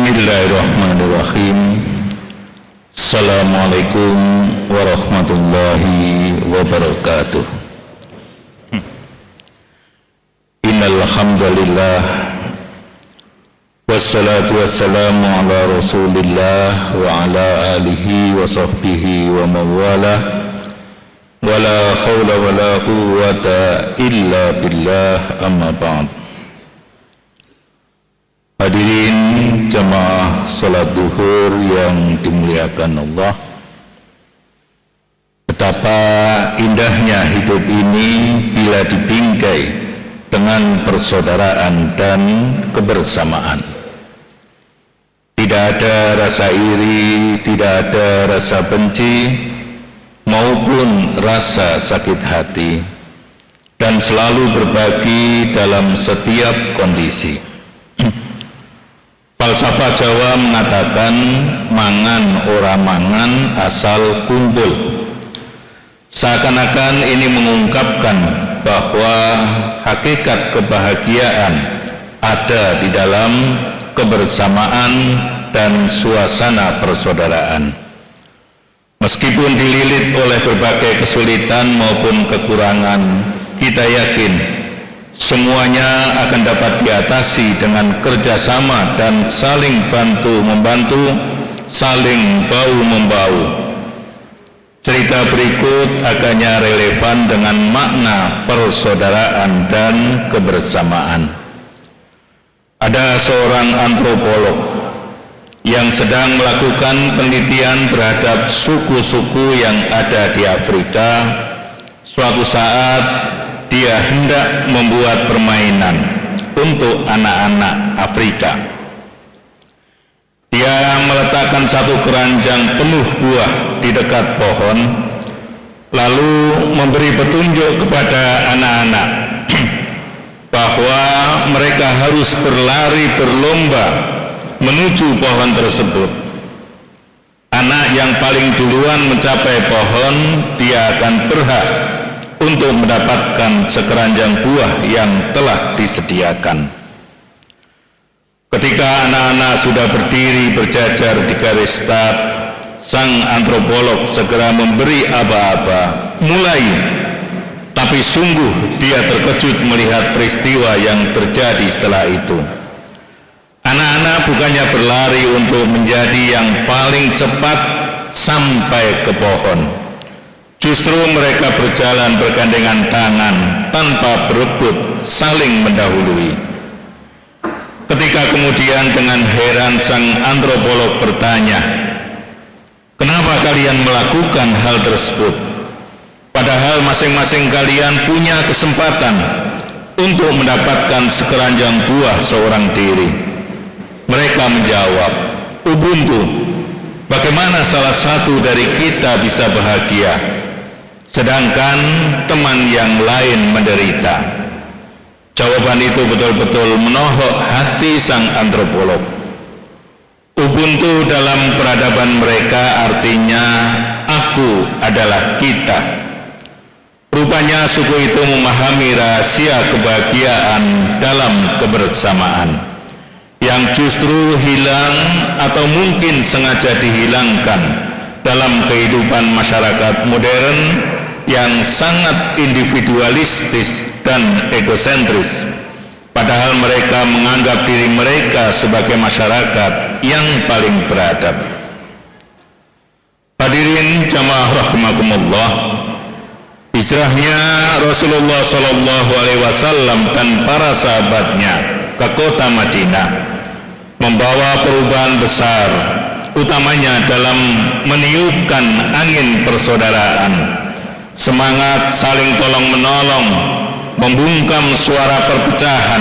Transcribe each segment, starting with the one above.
Bismillahirrahmanirrahim. Assalamualaikum warahmatullahi wabarakatuh. Innal hamdalillah wassalatu wassalamu ala Rasulillah wa ala alihi wa sahbihi wa mawalah. Wala haula wala quwwata illa billah, amma ba'd. Hadirin jamaah salat duhur yang dimuliakan Allah, betapa indahnya hidup ini bila dibingkai dengan persaudaraan dan kebersamaan. Tidak ada rasa iri, tidak ada rasa benci maupun rasa sakit hati, dan selalu berbagi dalam setiap kondisi. Falsafah Jawa mengatakan mangan ora mangan asal kumpul. Seakan-akan ini mengungkapkan bahwa hakikat kebahagiaan ada di dalam kebersamaan dan suasana persaudaraan. Meskipun dililit oleh berbagai kesulitan maupun kekurangan, kita yakin semuanya akan dapat diatasi dengan kerjasama dan saling bantu-membantu, saling bau-membau. Cerita berikut agaknya relevan dengan makna persaudaraan dan kebersamaan. Ada seorang antropolog yang sedang melakukan penelitian terhadap suku-suku yang ada di Afrika. Suatu saat dia hendak membuat permainan untuk anak-anak Afrika. Dia meletakkan satu keranjang penuh buah di dekat pohon, lalu memberi petunjuk kepada anak-anak bahwa mereka harus berlari berlomba menuju pohon tersebut. Anak yang paling duluan mencapai pohon, dia akan berhak untuk mendapatkan sekeranjang buah yang telah disediakan. Ketika anak-anak sudah berdiri berjajar di garis start, sang antropolog segera memberi aba-aba, mulai. Tapi sungguh dia terkejut melihat peristiwa yang terjadi setelah itu. Anak-anak bukannya berlari untuk menjadi yang paling cepat sampai ke pohon. Justru mereka berjalan bergandengan tangan tanpa berebut saling mendahului. Ketika kemudian dengan heran sang antropolog bertanya, "Kenapa kalian melakukan hal tersebut? Padahal masing-masing kalian punya kesempatan untuk mendapatkan sekeranjang buah seorang diri." Mereka menjawab, "Ubuntu, bagaimana salah satu dari kita bisa bahagia sedangkan teman yang lain menderita?" Jawaban itu betul-betul menohok hati sang antropolog. Ubuntu dalam peradaban mereka artinya aku adalah kita. Rupanya suku itu memahami rahasia kebahagiaan dalam kebersamaan yang justru hilang atau mungkin sengaja dihilangkan dalam kehidupan masyarakat modern yang sangat individualistis dan egosentris, padahal mereka menganggap diri mereka sebagai masyarakat yang paling beradab. Hadirin jamaah rahimakumullah, hijrahnya Rasulullah SAW dan para sahabatnya ke kota Madinah membawa perubahan besar, utamanya dalam meniupkan angin persaudaraan, semangat saling tolong-menolong, membungkam suara perpecahan,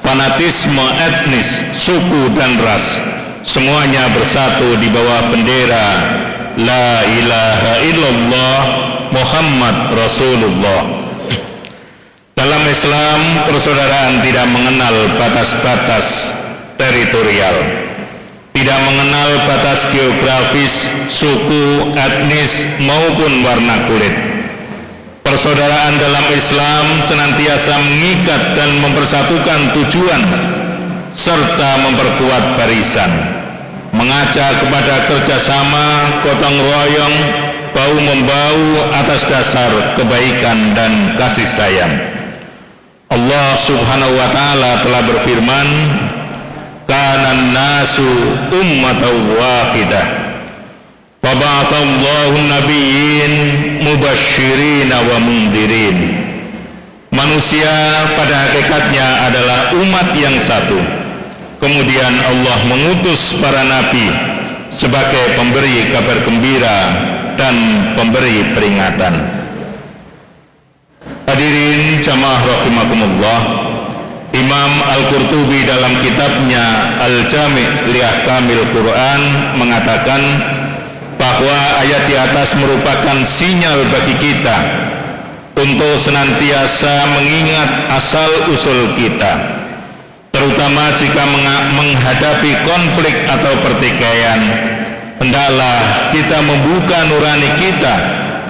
fanatisme etnis, suku dan ras, semuanya bersatu di bawah bendera La ilaha illallah Muhammad Rasulullah. Dalam Islam, persaudaraan tidak mengenal batas-batas teritorial, tidak mengenal batas geografis, suku, etnis maupun warna kulit. Persaudaraan dalam Islam senantiasa mengikat dan mempersatukan tujuan serta memperkuat barisan, mengajak kepada kerjasama, gotong royong, bahu-membahu atas dasar kebaikan dan kasih sayang. Allah Subhanahu wa Ta'ala telah berfirman, "Kanan nasu ummatan wahidah, wa ba'atsallahu nabiyyin mubasysyirin wa mundzirin." Manusia pada hakikatnya adalah umat yang satu. Kemudian Allah mengutus para nabi sebagai pemberi kabar gembira dan pemberi peringatan. Hadirin jamaah rahimakumullah, Imam Al-Qurtubi dalam kitabnya Al-Jami' li Ahkamil Quran mengatakan bahwa ayat di atas merupakan sinyal bagi kita untuk senantiasa mengingat asal-usul kita, terutama jika menghadapi konflik atau pertikaian. Hendaklah kita membuka nurani kita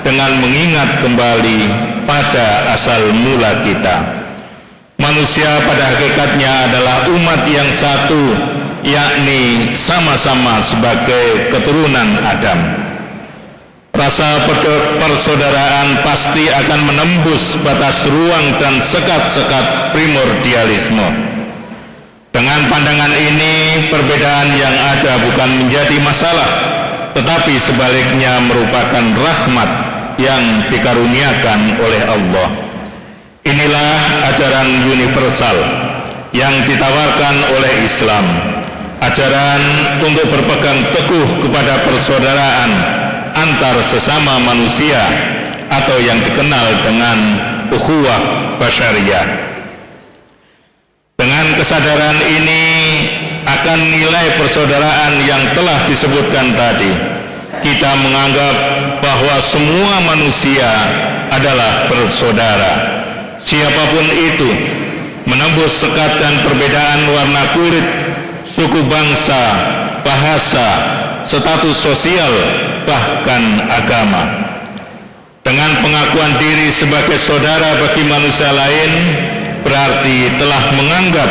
dengan mengingat kembali pada asal mula kita. Manusia pada hakikatnya adalah umat yang satu, yakni sama-sama sebagai keturunan Adam. Rasa persaudaraan pasti akan menembus batas ruang dan sekat-sekat primordialisme. Dengan pandangan ini, perbedaan yang ada bukan menjadi masalah, tetapi sebaliknya merupakan rahmat yang dikaruniakan oleh Allah. Inilah ajaran universal yang ditawarkan oleh Islam, ajaran untuk berpegang teguh kepada persaudaraan antar sesama manusia atau yang dikenal dengan ukhuwah basyariyah. Dengan kesadaran ini akan nilai persaudaraan yang telah disebutkan tadi, kita menganggap bahwa semua manusia adalah bersaudara. Siapapun itu, menembus sekat dan perbedaan warna kulit, suku bangsa, bahasa, status sosial, bahkan agama. Dengan pengakuan diri sebagai saudara bagi manusia lain, berarti telah menganggap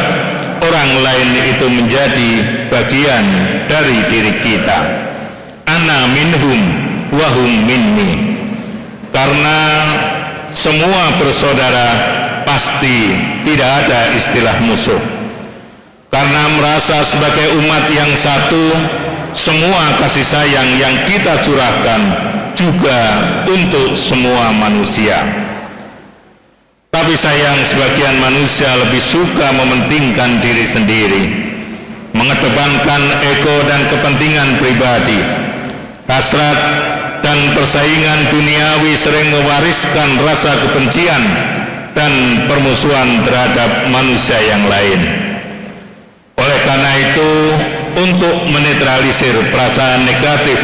orang lain itu menjadi bagian dari diri kita. Ana minhum wa hum minni. Karena semua bersaudara, pasti tidak ada istilah musuh. Karena merasa sebagai umat yang satu, semua kasih sayang yang kita curahkan juga untuk semua manusia. Tapi sayang, sebagian manusia lebih suka mementingkan diri sendiri, mengedepankan ego dan kepentingan pribadi. Hasrat dan persaingan duniawi sering mewariskan rasa kebencian dan permusuhan terhadap manusia yang lain. Oleh karena itu, untuk menetralisir perasaan negatif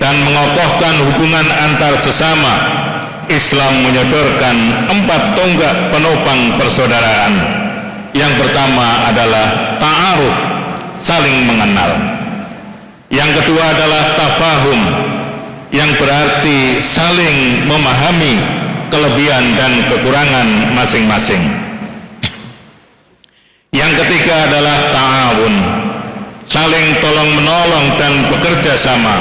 dan mengokohkan hubungan antar sesama, Islam menyodorkan 4 tonggak penopang persaudaraan. Yang pertama adalah ta'aruf, saling mengenal. Yang kedua adalah tafahum, yang berarti saling memahami kelebihan dan kekurangan masing-masing. Yang ketiga adalah ta'awun, saling tolong-menolong dan bekerja sama.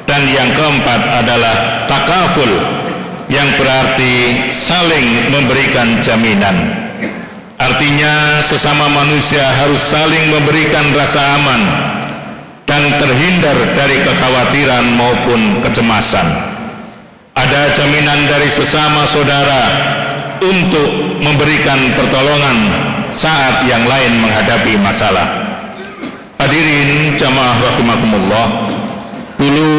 Dan yang keempat adalah takaful, yang berarti saling memberikan jaminan. Artinya sesama manusia harus saling memberikan rasa aman dan terhindar dari kekhawatiran maupun kecemasan. Ada jaminan dari sesama saudara untuk memberikan pertolongan saat yang lain menghadapi masalah. Hadirin jamaah rahimakumullah, dulu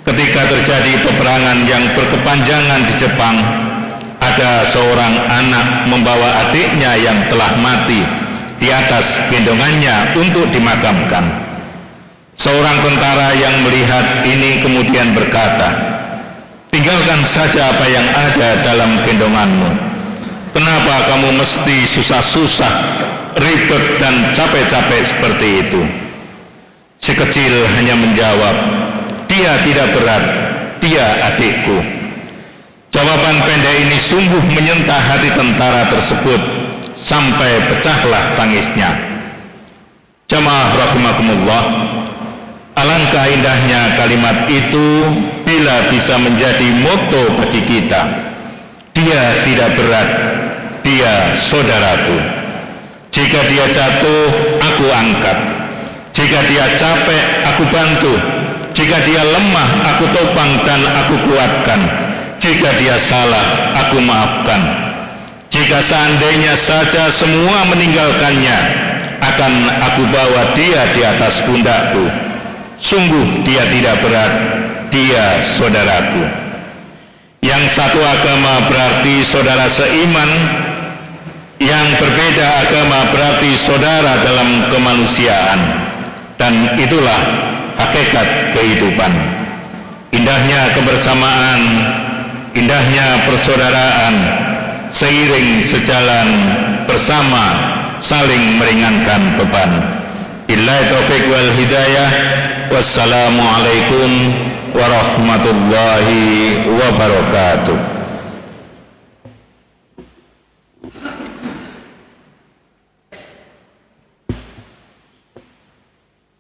ketika terjadi peperangan yang berkepanjangan di Jepang, ada seorang anak membawa adiknya yang telah mati di atas gendongannya untuk dimakamkan. Seorang tentara yang melihat ini kemudian berkata, "Tinggalkan saja apa yang ada dalam gendonganmu. Kenapa kamu mesti susah-susah, ribet dan capek-capek seperti itu?" Si kecil hanya menjawab, "Dia tidak berat, dia adikku." Jawaban pendek ini sungguh menyentuh hati tentara tersebut sampai pecahlah tangisnya. Jamaah rahimakumullah, alangkah indahnya kalimat itu bila bisa menjadi moto bagi kita. Dia tidak berat, dia saudaraku. Jika dia jatuh, aku angkat. Jika dia capek, aku bantu. Jika dia lemah, aku topang dan aku kuatkan. Jika dia salah, aku maafkan. Jika seandainya saja semua meninggalkannya, akan aku bawa dia di atas pundakku. Sungguh dia tidak berat, dia saudaraku. Yang satu agama berarti saudara seiman, yang berbeda agama berarti saudara dalam kemanusiaan. Dan itulah hakikat kehidupan. Indahnya kebersamaan, indahnya persaudaraan, seiring sejalan bersama, saling meringankan beban. Billahi taufiq wal hidayah. Wassalamualaikum warahmatullahi wabarakatuh.